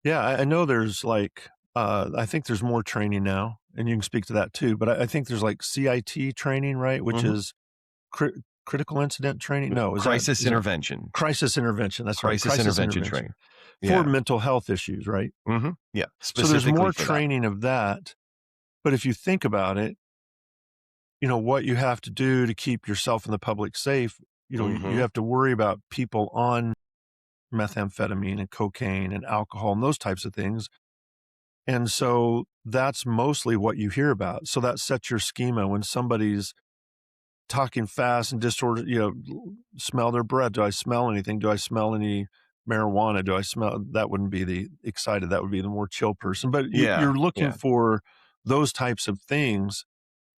yeah. I know there's like, I think there's more training now, and you can speak to that too. But I think there's like CIT training, right? Which Mhm. is critical incident training. No, Crisis is that intervention, crisis intervention? That's right, crisis crisis intervention intervention training. for Yeah. mental health issues, right? Yeah. So there's Specifically more for that. training of that. But if you think about it, what you have to do to keep yourself and the public safe, you Mhm. have to worry about people on methamphetamine and cocaine and alcohol and those types of things. And so that's mostly what you hear about. So that sets your schema when somebody's talking fast and disorder, smell their breath. Do I smell anything? Do I smell any marijuana? Do I smell that? Wouldn't be the excited. That would be the more chill person. But Yeah. you're looking Yeah. for those types of things.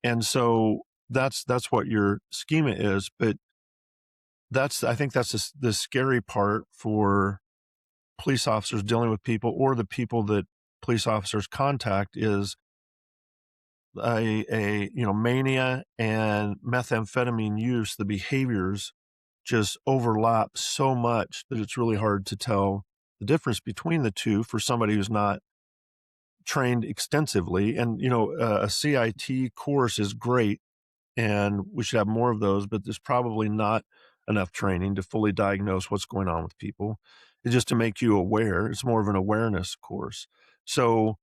And so that's what your schema is. But I think that's the scary part for police officers dealing with people or the people that police officers contact is mania and methamphetamine use. The behaviors just overlap so much that it's really hard to tell the difference between the two for somebody who's not trained extensively. And a CIT course is great, and we should have more of those, but there's probably not enough training to fully diagnose what's going on with people. It's just to make you aware. It's more of an awareness course. So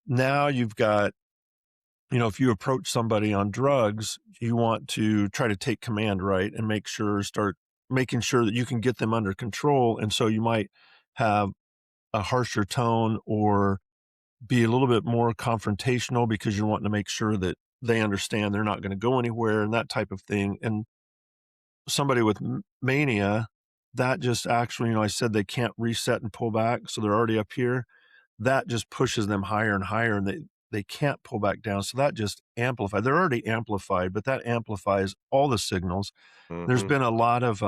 now you've got, if you approach somebody on drugs, you want to try to take command, right? And start making sure that you can get them under control. And so you might have a harsher tone or be a little bit more confrontational because you're wanting to make sure that they understand they're not going to go anywhere and that type of thing. And somebody with mania, that just actually, I said they can't reset and pull back, so they're already up here. That just pushes them higher and higher, and they can't pull back down. So that just amplified. They're already amplified, but that amplifies all the signals. There's Mhm. been a lot of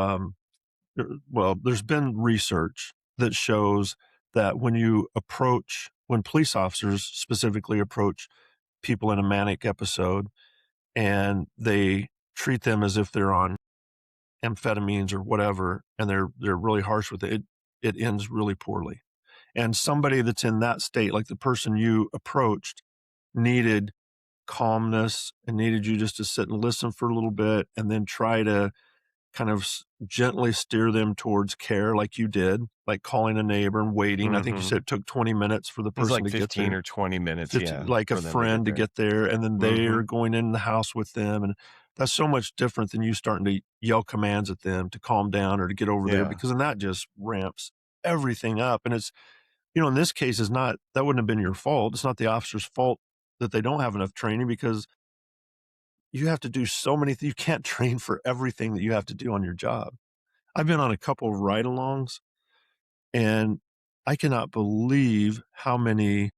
there's been research that shows that when police officers specifically approach people in a manic episode and they treat them as if they're on amphetamines or whatever, and they're really harsh with it ends really poorly. And somebody that's in that state, like the person you approached, needed calmness and needed you just to sit and listen for a little bit and then try to kind of gently steer them towards care like you did, like calling a neighbor and waiting. I think you Mhm. said it took 20 minutes for the It was person like to get 15 there. or 20 minutes, 50, yeah, like a for them to get friend to there. get there, and then they're Mhm. going in the house with them, and that's so much different than you starting to yell commands at them to calm down or to get over there, Yeah. because then that just ramps everything up, and in this case, is not that wouldn't have been your fault. It's not the officer's fault that they don't have enough training because you have to do so many you can't train for everything that you have to do on your job. I've been on a couple of ride-alongs, and I cannot believe how many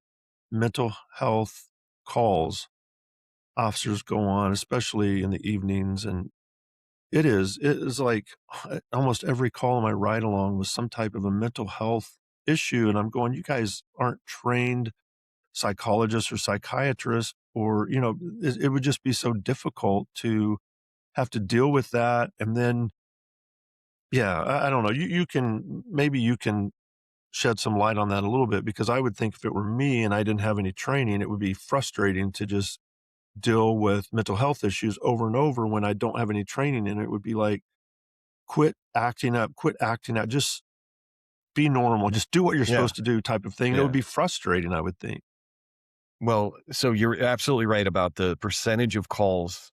mental health calls officers go on, especially in the evenings, and it is like almost every call on my ride along was some type of a mental health issue, and I'm going, "You guys aren't trained psychologists or psychiatrists," or, it would just be so difficult to have to deal with that, and then Yeah, I don't know. You can maybe you can shed some light on that a little bit because I would think if it were me and I didn't have any training, it would be frustrating to just deal with mental health issues over and over when I don't have any training, and it would be like, quit acting out, just be normal, just do what you're Yeah, supposed to do type of thing, and it would yeah. be frustrating, I would think. Well, so you're absolutely right about the percentage of calls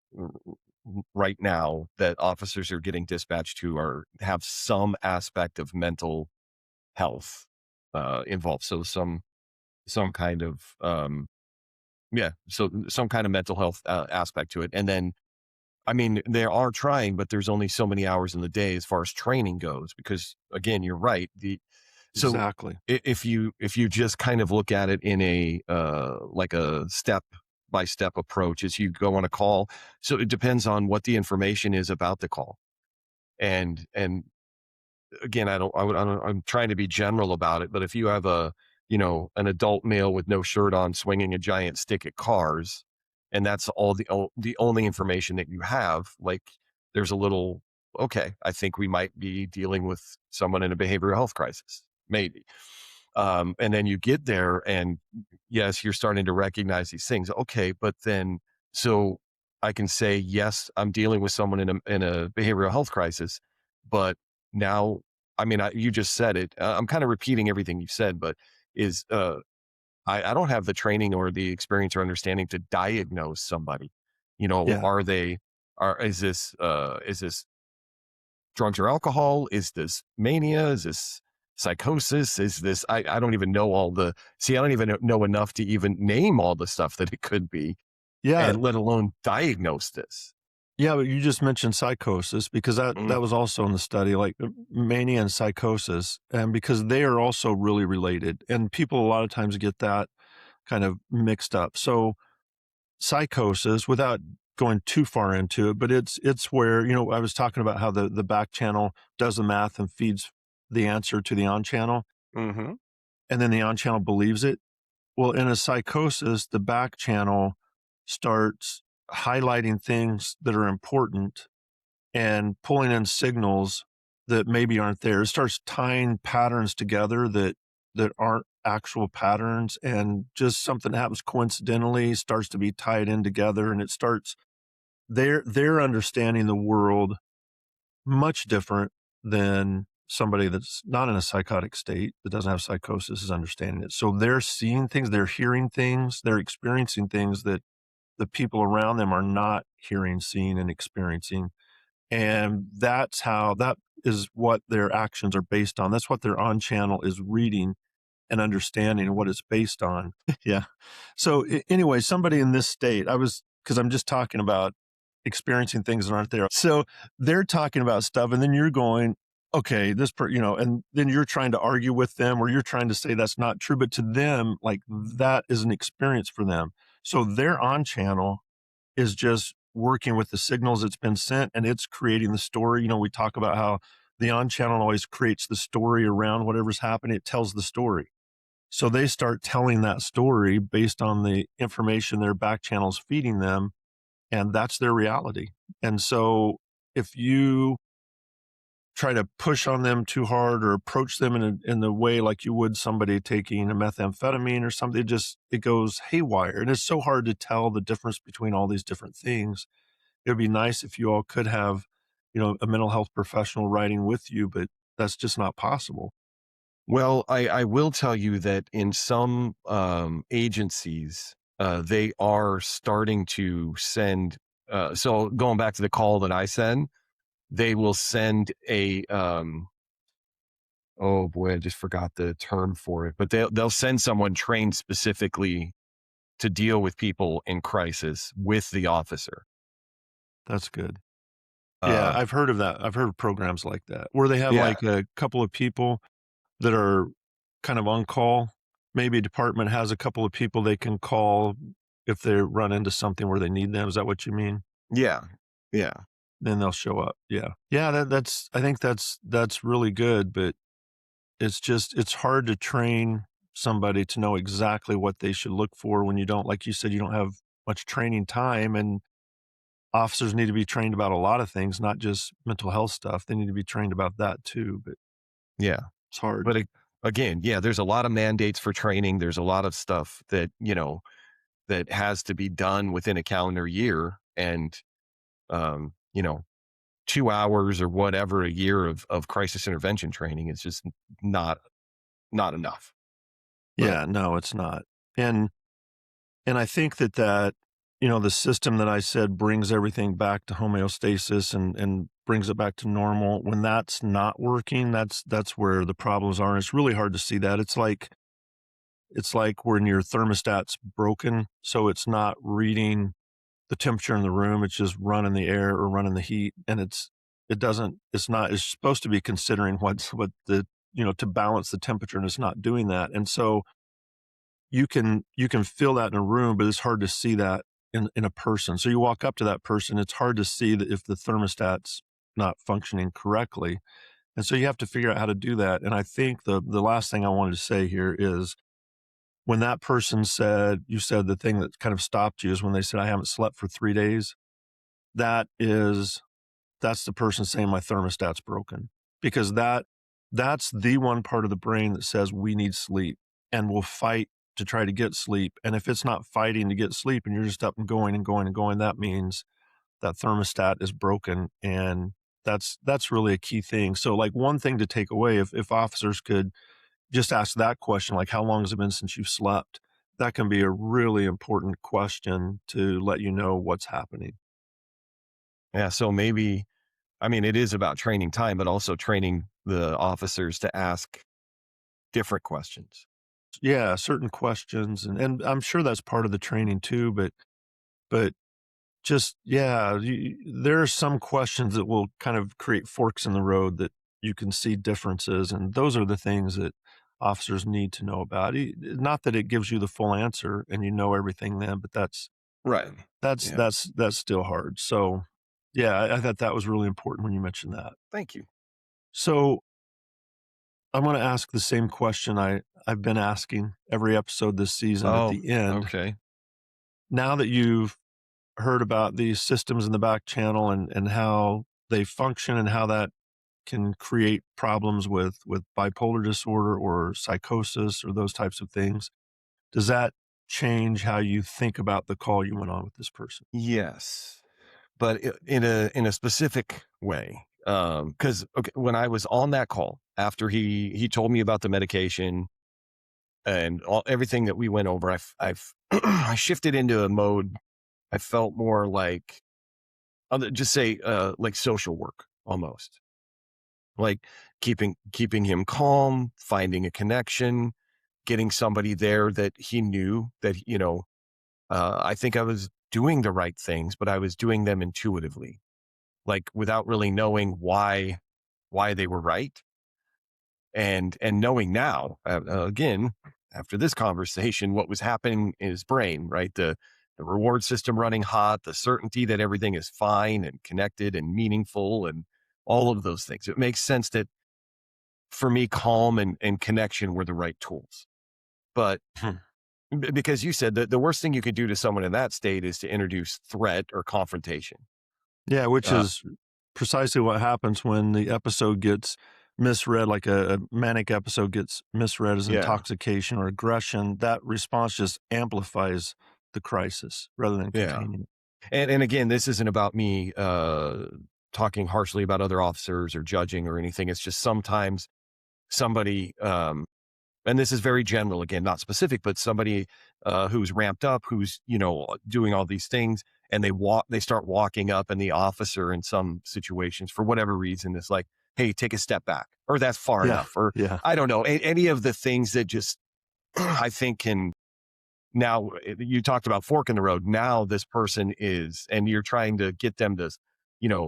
right now that officers are getting dispatched to are have some aspect of mental health involved. So some kind of yeah, so some kind of mental health aspect to it. And then I mean, they are trying, but there's only so many hours in the day as far as training goes. Because again, you're right. So Exactly. if you just kind of look at it in a like a step by step approach as you go on a call, so it depends on what the information is about the call, and again, I'm trying to be general about it, but if you have an adult male with no shirt on swinging a giant stick at cars, and that's the only information that you have, like there's a little, okay, I think we might be dealing with someone in a behavioral health crisis, maybe. And then you get there and yes, you're starting to recognize these things. Okay, but then so I can say, yes, I'm dealing with someone in a behavioral health crisis, but now, I mean, you just said it. I'm kind of repeating everything you said, but is I don't have the training or the experience or understanding to diagnose somebody. Yeah. Are they are is this drugs or alcohol? Is this mania? Is this psychosis? Is this I don't even know all the see, I don't even know enough to even name all the stuff that it could be, Yeah. and let alone diagnose this. Yeah, but you just mentioned psychosis because that Mm, was also in the study, like, mania and psychosis, and because they are also really related, and people a lot of times get that kind of mixed up. So, psychosis, without going too far into it, but it's where, I was talking about how the back channel does the math and feeds the answer to the on channel, mhm. and then the on channel believes it. Well, in a psychosis, the back channel starts highlighting things that are important and pulling in signals that maybe aren't there. It starts tying patterns together that aren't actual patterns, and just something that happens coincidentally starts to be tied in together, and it starts they're understanding the world much different than somebody that's not in a psychotic state, that doesn't have psychosis, is understanding it. So they're seeing things, they're hearing things, they're experiencing things that the people around them are not hearing, seeing, and experiencing. And that is what their actions are based on. That's what their on channel is reading and understanding what it's based on. Yeah. So anyway, somebody in this state, because I'm just talking about experiencing things that aren't there. So they're talking about stuff, and then you're going, okay, and then you're trying to argue with them, or you're trying to say that's not true. But to them, like, that is an experience for them. So their on channel is just working with the signals that's been sent, and it's creating the story. We talk about how the on channel always creates the story around whatever's happening. It tells the story. So they start telling that story based on the information their back channel's feeding them, and that's their reality. And so if you try to push on them too hard or approach them in the way like you would somebody taking a methamphetamine or something, it goes haywire. And it's so hard to tell the difference between all these different things. It would be nice if you all could have, a mental health professional writing with you, but that's just not possible. Well, I will tell you that in some agencies, they are starting to send. So going back to the call that I send, they will send a. Oh boy, I just forgot the term for it, but they'll send someone trained specifically to deal with people in crisis with the officer. That's good. Yeah, Uh, I've heard of that. I've heard of programs like that where they have yeah, like a couple of people that are kind of on call. Maybe a department has a couple of people they can call if they run into something where they need them. Is that what you mean? yeah, yeah. Then they'll show up. Yeah. Yeah, I think that's really good, but it's hard to train somebody to know exactly what they should look for when you don't, like you said, you don't have much training time. And officers need to be trained about a lot of things, not just mental health stuff. They need to be trained about that too, but Yeah. it's hard. But again, yeah, there's a lot of mandates for training. There's a lot of stuff that, that has to be done within a calendar year. And, um, you know, 2 hours or whatever a year of crisis intervention training is just not, not enough. But Yeah, no, it's not. And and I think that the system that I said brings everything back to homeostasis and brings it back to normal. When that's not working, that's where the problems are. And it's really hard to see that. It's like when your thermostat's broken, so it's not reading the temperature in the room, it's just running the air or running the heat, and it's supposed to be considering what the to balance the temperature, and it's not doing that. And so you can feel that in a room, but it's hard to see that in a person. So you walk up to that person, it's hard to see that if the thermostat's not functioning correctly. And so you have to figure out how to do that. And I think the last thing I wanted to say here is when that person said, you said the thing that kind of stopped you is when they said, I haven't slept for 3 days. That is that's the person saying my thermostat's broken, because that's the one part of the brain that says we need sleep and will fight to try to get sleep. And if it's not fighting to get sleep and you're just up and going and going and going, that means that thermostat is broken. And that's really a key thing. So like one thing to take away, if officers could just ask that question, like how long has it been since you've slept? That can be a really important question to let you know what's happening. yeah, so maybe, I mean, it is about training time, but also training the officers to ask different questions. Yeah, certain questions, and I'm sure that's part of the training too, but just yeah, there are some questions that will kind of create forks in the road that you can see differences, and those are the things that officers need to know about. Not that it gives you the full answer and you know everything then, but that's Right. that's Yeah. that's that's still hard. So, yeah, I thought that was really important when you mentioned that. Thank you. So, I'm gonna ask the same question I've been asking every episode this season at Oh, the end. okay. Now that you've heard about these systems in the back channel and how they function and how that can create problems with bipolar disorder or psychosis or those types of things, does that change how you think about the call you went on with this person? Yes, but in a specific way. Because okay, when I was on that call after he told me about the medication and everything that we went over, I've I shifted into a mode. I felt more like, I'll just say, like social work almost, like keeping him calm, finding a connection, getting somebody there that he knew that, I think I was doing the right things, but I was doing them intuitively, like without really knowing why they were right. And knowing now, again, after this conversation, what was happening in his brain, right? The reward system running hot, the certainty that everything is fine and connected and meaningful and all of those things. It makes sense that for me, calm and connection were the right tools. But Hmm. because you said that the worst thing you could do to someone in that state is to introduce threat or confrontation. Yeah, which Uh, is precisely what happens when the episode gets misread, like a manic episode gets misread as yeah, intoxication or aggression. That response just amplifies the crisis rather than yeah. containing it. And again, this isn't about me talking harshly about other officers or judging or anything. It's just sometimes somebody, and this is very general again, not specific, but somebody who's ramped up, who's doing all these things, and they start walking up, and the officer in some situations, for whatever reason, is like, "Hey, take a step back," or "That's far Yeah, enough," or yeah. I don't know, any of the things that just I think can. Now, you talked about fork in the road. Now this person is, and you're trying to get them to,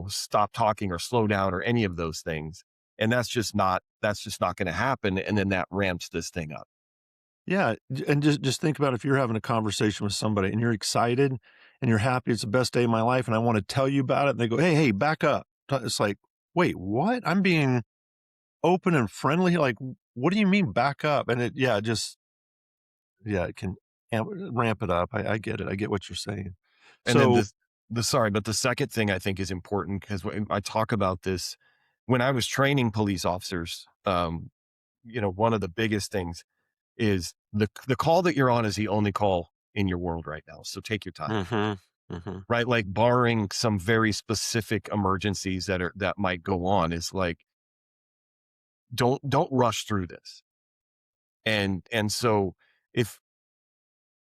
stop talking or slow down or any of those things. And that's just not going to happen. And then that ramps this thing up. Yeah, and just think about if you're having a conversation with somebody and you're excited and you're happy, it's the best day of my life, and I wanna tell you about it, and they go, "Hey, back up." It's like, "Wait, what? I'm being open and friendly, like, what do you mean back up?" And it can ramp it up. I get it. I get what you're saying. And then So but the second thing I think is important because I talk about this when I was training police officers. One of the biggest things is the call that you're on is the only call in your world right now. So take your time, Mhm. Mhm. right? Like barring some very specific emergencies that might go on, is like don't rush through this. And so if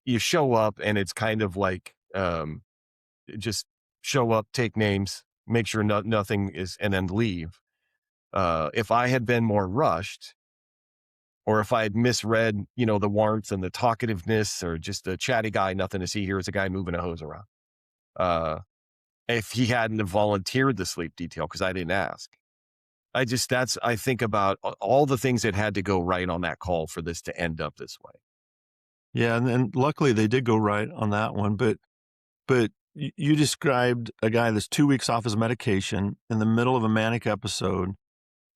you show up and it's kind of like just show up, take names, make sure nothing is, and then leave. If I had been more rushed, or if I had misread, the warmth and the talkativeness, or just a chatty guy, nothing to see here is a guy moving a hose around. Uh, if he hadn't have volunteered the sleep detail because I didn't ask, I think about all the things that had to go right on that call for this to end up this way. Yeah, and luckily they did go right on that one, but you described a guy that's 2 weeks off his medication in the middle of a manic episode,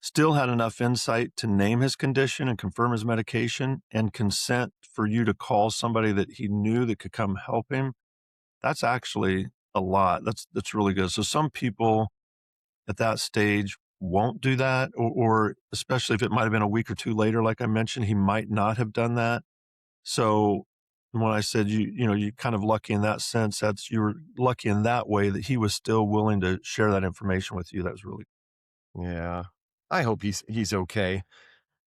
still had enough insight to name his condition and confirm his medication and consent for you to call somebody that he knew that could come help him. That's actually a lot. That's really good. So some people at that stage won't do that, or especially if it might have been a week or 2 later, like I mentioned, he might not have done that. So when I said you're kind of lucky in that sense, that's you were lucky in that way that he was still willing to share that information with you. That was really Yeah, I hope he's okay.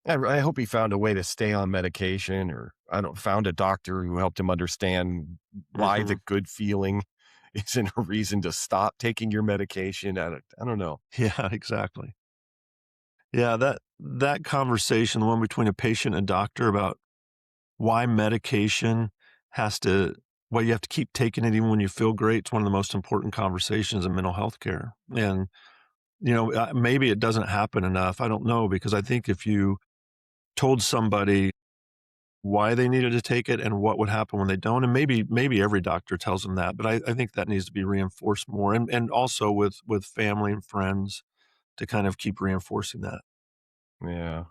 I hope he found a way to stay on medication, or I don't found a doctor who helped him understand why the Mhm. good feeling isn't a reason to stop taking your medication. I don't know. Yeah, exactly. Yeah, that conversation, the one between a patient and doctor about why medication has to why you have to keep taking it even when you feel great, it's one of the most important conversations in mental health care. And, maybe it doesn't happen enough. I don't know, because I think if you told somebody why they needed to take it and what would happen when they don't, and maybe every doctor tells them that, but I think that needs to be reinforced more, and also with family and friends to kind of keep reinforcing that. Yeah.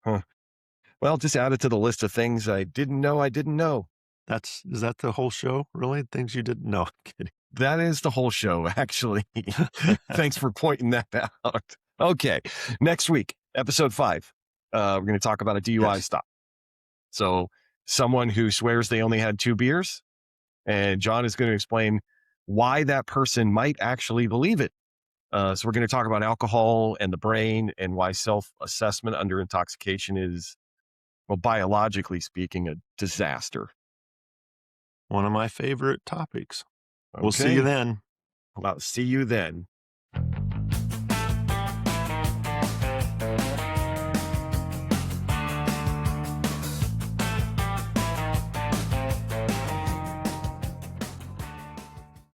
Huh. Well, just add it to the list of things I didn't know I didn't know. Is that the whole show, really? Things you didn't know? I'm kidding. That is the whole show, actually. Thanks for pointing that out. Okay. Next week, episode 5, we're going to talk about a DUI Yes. stop. So, someone who swears they only had 2 beers, and John is going to explain why that person might actually believe it. So we're going to talk about alcohol and the brain, and why self-assessment under intoxication is, well, biologically speaking, a disaster. One of my favorite topics. We'll see you Okay. then. Well, see you then.